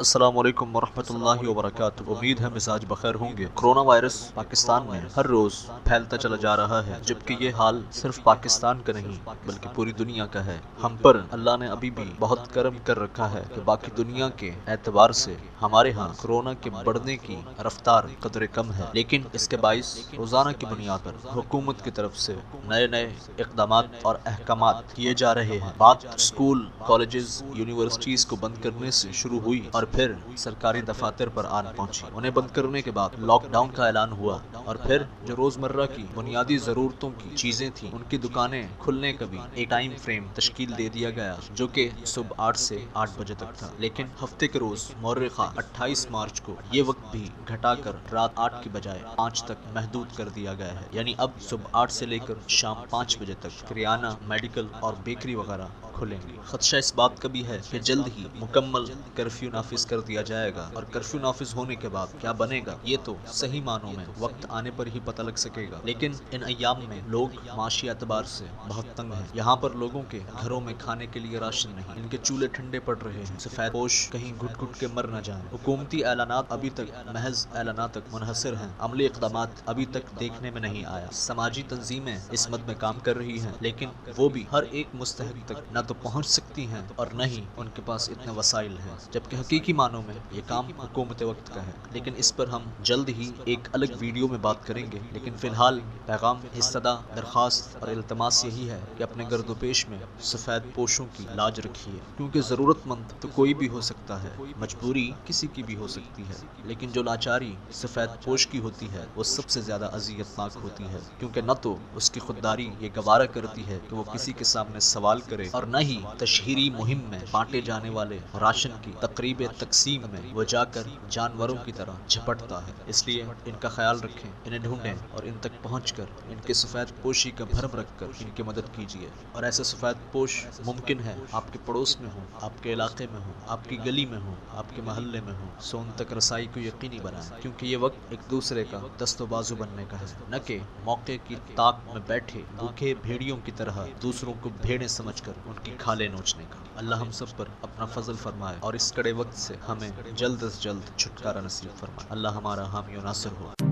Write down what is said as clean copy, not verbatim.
السلام علیکم ورحمۃ اللہ وبرکاتہ۔ امید ہے مزاج بخیر ہوں گے۔ کرونا وائرس پاکستان میں ہر روز پھیلتا چلا جا رہا ہے، جبکہ یہ حال صرف پاکستان کا نہیں بلکہ پوری دنیا کا ہے۔ ہم پر اللہ نے ابھی بھی بہت کرم کر رکھا ہے کہ باقی دنیا کے اعتبار سے ہمارے ہاں کرونا کے بڑھنے کی رفتار قدرے کم ہے، لیکن اس کے باعث روزانہ کی بنیاد پر حکومت کی طرف سے نئے اقدامات اور احکامات کیے جا رہے ہیں۔ بات اسکول، کالجز، یونیورسٹیز کو بند کرنے سے شروع ہوئی اور پھر سرکاری دفاتر پر آن پہنچی۔ انہیں بند کرنے کے بعد لاک ڈاؤن کا اعلان ہوا اور پھر جو روزمرہ کی بنیادی ضرورتوں کی چیزیں تھیں ان کی دکانیں کھلنے کا بھی ایک ٹائم فریم تشکیل دے دیا گیا جو کہ صبح 8 سے 8 بجے تک تھا، لیکن ہفتے کے روز مورخہ 28 مارچ کو یہ وقت بھی گھٹا کر رات 8 کی بجائے 5 تک محدود کر دیا گیا ہے، یعنی اب صبح 8 سے لے کر شام 5 بجے تک کریانہ، میڈیکل اور بیکری وغیرہ کھلیں گی۔ خدشہ اس بات کا بھی ہے کہ جلد ہی مکمل کرفیو نافذ کر دیا جائے گا، اور کرفیو نافذ ہونے کے بعد کیا بنے گا یہ تو صحیح معنوں میں وقت آنے پر ہی پتہ لگ سکے گا۔ لیکن ان ایام میں لوگ معاشی اعتبار سے بہت تنگ ہیں۔ یہاں پر لوگوں کے گھروں میں کھانے کے لیے راشن نہیں، ان کے چولہے ٹھنڈے پڑ رہے ہیں، سفید پوش کہیں گھٹ گھٹ کے مر نہ جائیں۔ حکومتی اعلانات ابھی تک محض اعلانات تک منحصر ہیں، عملی اقدامات ابھی تک دیکھنے میں نہیں آیا۔ سماجی تنظیمیں اس مد میں کام کر رہی ہیں، لیکن وہ بھی ہر ایک مستحق تک نہ تو پہنچ سکتی ہیں اور نہ ہی ان کے پاس اتنے وسائل ہیں، جبکہ حقیقی معنوں میں یہ کام حکومت وقت کا ہے۔ لیکن اس پر ہم جلد ہی ایک الگ ویڈیو میں بات کریں گے، لیکن فی الحال پیغام حصدہ، درخواست اور التماس یہی ہے کہ اپنے گرد و پیش میں سفید پوشوں کی لاج رکھیے، کیونکہ ضرورت مند تو کوئی بھی ہو سکتا ہے، مجبوری کسی کی بھی ہو سکتی ہے، لیکن جو لاچاری سفید پوش کی ہوتی ہے وہ سب سے زیادہ اذیت ناک ہوتی ہے، کیونکہ نہ تو اس کی خودداری یہ گوارا کرتی ہے کہ وہ کسی کے سامنے سوال کرے، اور نہ ہی تشہیری مہم میں بانٹے جانے والے راشن کی تقریب تقسیم میں وہ جا کر جانوروں کی طرح جھپٹتا ہے۔ اس لیے ان کا خیال رکھیں، انہیں ڈھونڈیں اور ان تک پہنچ کر ان کے سفید پوشی کا بھرم رکھ کر ان کی مدد کیجیے۔ اور ایسے سفید پوش ممکن ہے آپ کے پڑوس میں ہوں، آپ کے علاقے میں ہوں، آپ کی گلی میں ہوں، آپ کے محلے میں ہوں، سو ان تک رسائی کو یقینی بنائیں، کیونکہ یہ وقت ایک دوسرے کا دست و بازو بننے کا ہے، نہ کہ موقع کی طاق میں بیٹھے بھوکے بھیڑیوں کی طرح دوسروں کو بھیڑیں سمجھ کر ان کی کھالیں نوچنے کا۔ اللہ ہم سب پر اپنا فضل فرمائے اور اس کڑے وقت سے ہمیں جلد از جلد چھٹکارا نصیب فرمائے۔ اللہ ہمارا حامی و ناصر ہو۔